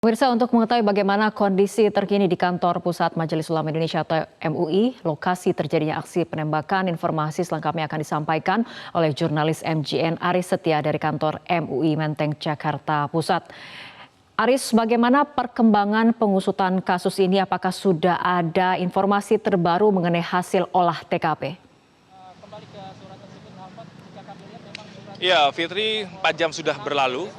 Pemirsa, untuk mengetahui bagaimana kondisi terkini di kantor Pusat Majelis Ulama Indonesia atau MUI, lokasi terjadinya aksi penembakan, informasi selengkapnya akan disampaikan oleh jurnalis MJN Aris Setia dari kantor MUI Menteng, Jakarta Pusat. Aris, bagaimana perkembangan pengusutan kasus ini? Apakah sudah ada informasi terbaru mengenai hasil olah TKP? Ya, Fitri, 4 jam sudah berlalu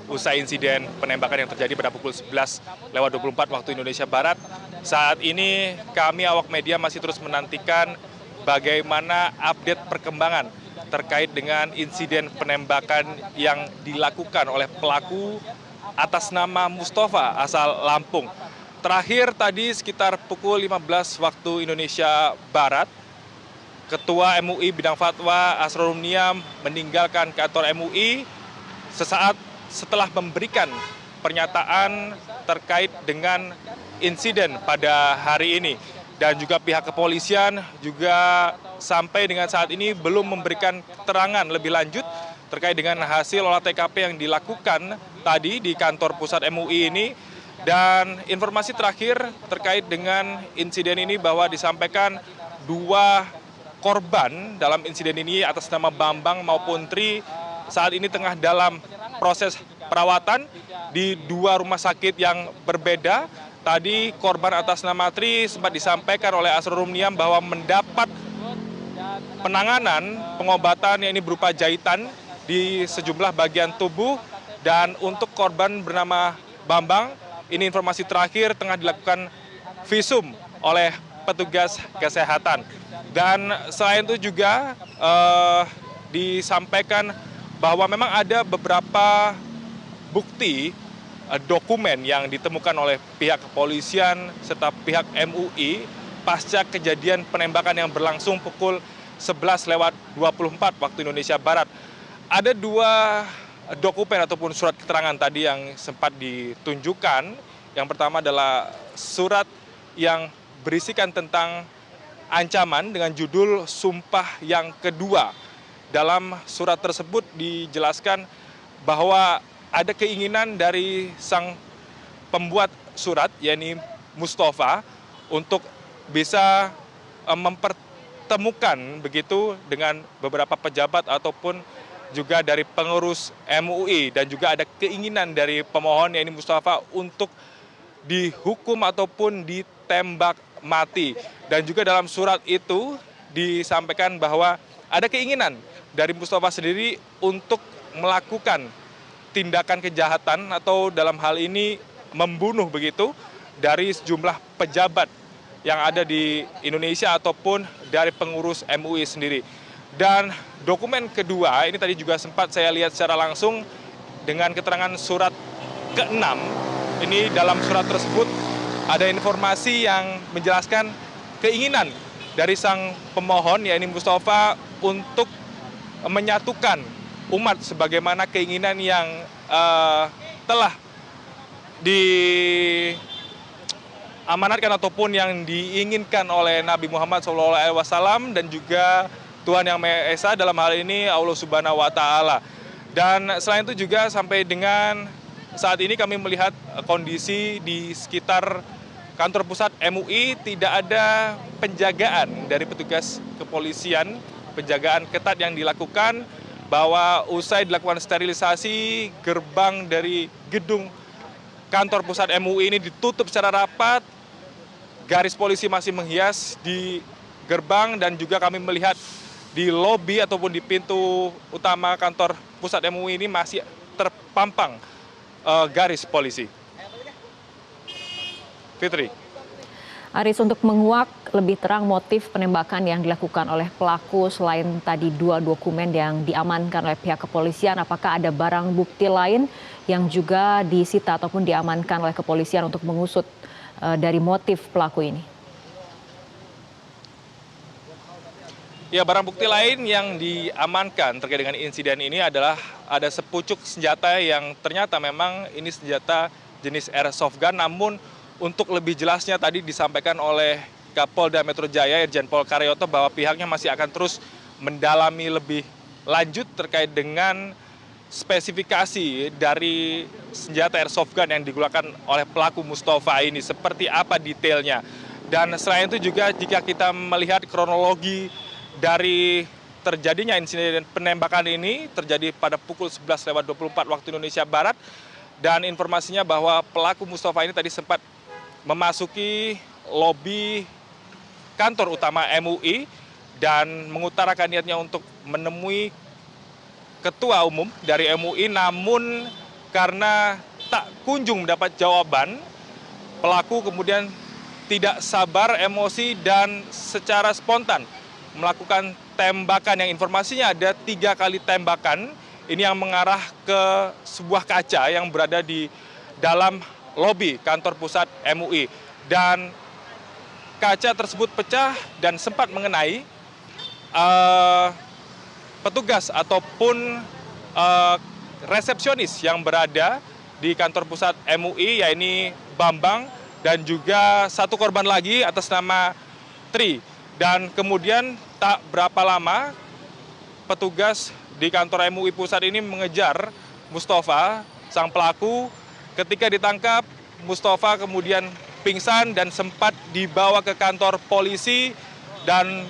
usai insiden penembakan yang terjadi pada pukul 11:24 waktu Indonesia Barat. Saat ini kami awak media masih terus menantikan bagaimana update perkembangan terkait dengan insiden penembakan yang dilakukan oleh pelaku atas nama Mustafa asal Lampung. Terakhir tadi sekitar pukul 15 waktu Indonesia Barat, Ketua MUI Bidang Fatwa Asrorun Niam meninggalkan kantor MUI sesaat setelah memberikan pernyataan terkait dengan insiden pada hari ini. Dan juga pihak kepolisian juga sampai dengan saat ini belum memberikan keterangan lebih lanjut terkait dengan hasil olah TKP yang dilakukan tadi di kantor pusat MUI ini. Dan informasi terakhir terkait dengan insiden ini bahwa disampaikan 2 korban dalam insiden ini atas nama Bambang maupun Tri saat ini tengah dalam proses perawatan di 2 rumah sakit yang berbeda. Tadi korban atas nama Tri sempat disampaikan oleh Asrorun Niam bahwa mendapat penanganan pengobatan yang ini berupa jahitan di sejumlah bagian tubuh. Dan untuk korban bernama Bambang, ini informasi terakhir tengah dilakukan visum oleh petugas kesehatan. Dan selain itu juga disampaikan bahwa memang ada beberapa bukti dokumen yang ditemukan oleh pihak kepolisian serta pihak MUI pasca kejadian penembakan yang berlangsung pukul 11:24 waktu Indonesia Barat. Ada 2 dokumen ataupun surat keterangan tadi yang sempat ditunjukkan. Yang pertama adalah surat yang berisikan tentang ancaman dengan judul Sumpah yang Kedua. Dalam surat tersebut dijelaskan bahwa ada keinginan dari sang pembuat surat, yakni Mustafa, untuk bisa mempertemukan begitu dengan beberapa pejabat ataupun juga dari pengurus MUI. Dan juga ada keinginan dari pemohon, yakni Mustafa, untuk dihukum ataupun ditembak mati. Dan juga dalam surat itu disampaikan bahwa ada keinginan dari Mustafa sendiri untuk melakukan tindakan kejahatan atau dalam hal ini membunuh begitu dari sejumlah pejabat yang ada di Indonesia ataupun dari pengurus MUI sendiri. Dan dokumen kedua ini tadi juga sempat saya lihat secara langsung dengan keterangan surat ke-6. Ini dalam surat tersebut ada informasi yang menjelaskan keinginan dari sang pemohon, yakni Mustafa, untuk menyatukan umat sebagaimana keinginan yang telah diamanatkan ataupun yang diinginkan oleh Nabi Muhammad SAW dan juga Tuhan Yang Maha Esa, dalam hal ini Allah Subhanahu wa Ta'ala. Dan selain itu juga sampai dengan saat ini kami melihat kondisi di sekitar kantor pusat MUI tidak ada penjagaan dari petugas kepolisian, penjagaan ketat yang dilakukan, bahwa usai dilakukan sterilisasi, gerbang dari gedung kantor pusat MUI ini ditutup secara rapat, garis polisi masih menghias di gerbang, dan juga kami melihat di lobi ataupun di pintu utama kantor pusat MUI ini masih terpampang garis polisi. Fitri. Aris, untuk menguak lebih terang motif penembakan yang dilakukan oleh pelaku, selain tadi 2 dokumen yang diamankan oleh pihak kepolisian, apakah ada barang bukti lain yang juga disita ataupun diamankan oleh kepolisian untuk mengusut dari motif pelaku ini? Ya, barang bukti lain yang diamankan terkait dengan insiden ini adalah ada sepucuk senjata yang ternyata memang ini senjata jenis airsoft gun. Namun untuk lebih jelasnya tadi disampaikan oleh Kapolda Metro Jaya Irjen Pol Karyoto bahwa pihaknya masih akan terus mendalami lebih lanjut terkait dengan spesifikasi dari senjata airsoft gun yang digunakan oleh pelaku Mustafa ini, seperti apa detailnya. Dan selain itu juga jika kita melihat kronologi dari terjadinya insiden penembakan ini terjadi pada pukul 11.24 waktu Indonesia Barat, dan informasinya bahwa pelaku Mustafa ini tadi sempat memasuki lobi kantor utama MUI dan mengutarakan niatnya untuk menemui ketua umum dari MUI, namun karena tak kunjung mendapat jawaban, pelaku kemudian tidak sabar, emosi, dan secara spontan melakukan tembakan yang informasinya ada 3 kali tembakan. Ini yang mengarah ke sebuah kaca yang berada di dalam lobi kantor pusat MUI. Dan kaca tersebut pecah dan sempat mengenai petugas ataupun resepsionis yang berada di kantor pusat MUI, yaitu Bambang, dan juga satu korban lagi atas nama Tri. Dan kemudian tak berapa lama petugas di kantor MUI pusat ini mengejar Mustafa, sang pelaku. Ketika ditangkap, Mustafa kemudian pingsan dan sempat dibawa ke kantor polisi, dan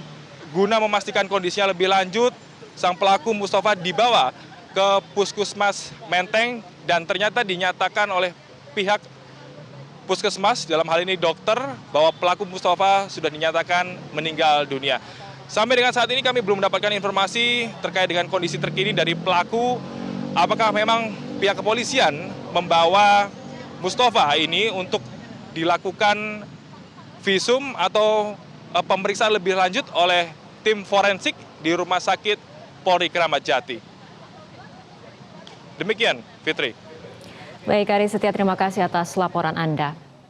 guna memastikan kondisinya lebih lanjut, sang pelaku Mustafa dibawa ke Puskesmas Menteng, dan ternyata dinyatakan oleh pihak Puskesmas, dalam hal ini dokter, bahwa pelaku Mustafa sudah dinyatakan meninggal dunia. Sampai dengan saat ini kami belum mendapatkan informasi terkait dengan kondisi terkini dari pelaku. Apakah memang pihak kepolisian membawa Mustafa ini untuk dilakukan visum atau pemeriksaan lebih lanjut oleh tim forensik di Rumah Sakit Polri Kramat Jati. Demikian, Fitri. Baik, Ari Setia, terima kasih atas laporan Anda.